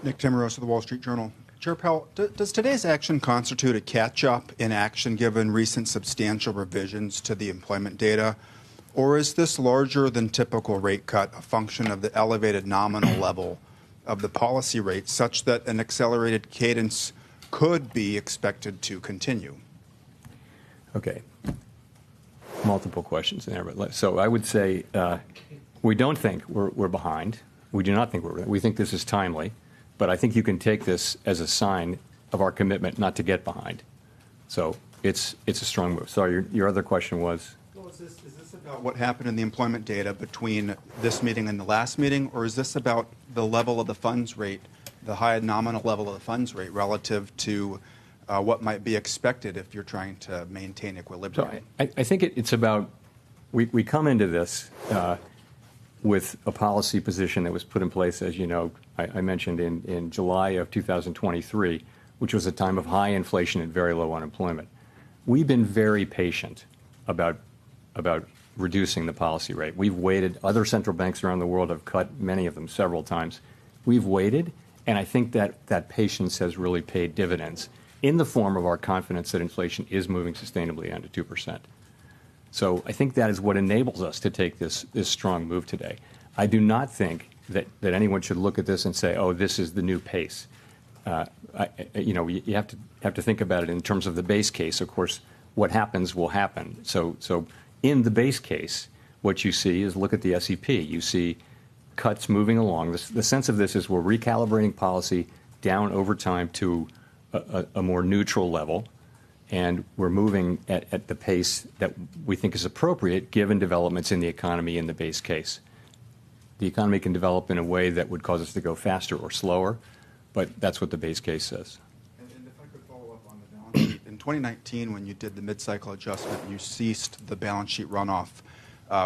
Nick Timmeros of the Wall Street Journal. Chair Powell, does today's action constitute a catch-up in action given recent substantial revisions to the employment data? Or is this larger than typical rate cut a function of the elevated nominal level of the policy rate such that an accelerated cadence could be expected to continue? Okay. Multiple questions there. But so I would say we don't think we're behind. We do not think we're behind. We think this is timely. But I think you can take this as a sign of our commitment not to get behind. So it's a strong move. Sorry, your other question was? Well, is this about what happened in the employment data between this meeting and the last meeting, or is this about the level of the funds rate, the high nominal level of the funds rate relative to what might be expected if you're trying to maintain equilibrium? So I think it's about, we come into this with a policy position that was put in place, as you know, I mentioned in July of 2023, which was a time of high inflation and very low unemployment. We've been very patient about reducing the policy rate. We've waited. Other central banks around the world have cut, many of them several times. We've waited, and I think that patience has really paid dividends in the form of our confidence that inflation is moving sustainably under 2%. So I think that is what enables us to take this strong move today. I do not think that anyone should look at this and say, oh, this is the new pace. You have to think about it in terms of the base case. Of course, what happens will happen. So in the base case, what you see is, look at the SEP. You see cuts moving along. The sense of this is we're recalibrating policy down over time to a more neutral level, and we're moving at the pace that we think is appropriate given developments in the economy in the base case. The economy can develop in a way that would cause us to go faster or slower, but that's what the base case says. And if I could follow up on the balance sheet. In 2019, when you did the mid-cycle adjustment, you ceased the balance sheet runoff.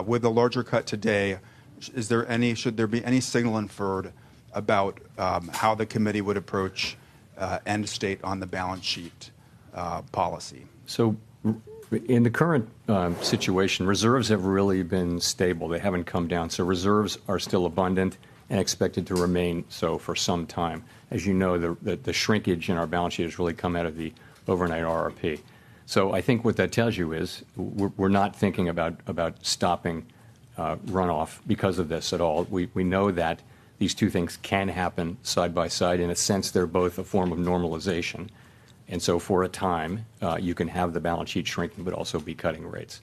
With a larger cut today, should there be any signal inferred about how the committee would approach end state on the balance sheet policy? So in the current situation, reserves have really been stable. They haven't come down. So reserves are still abundant and expected to remain so for some time. As you know, the shrinkage in our balance sheet has really come out of the overnight RRP. So I think what that tells you is we're not thinking about stopping runoff because of this at all. We know that these two things can happen side by side. In a sense, they're both a form of normalization. And so for a time, you can have the balance sheet shrinking, but also be cutting rates.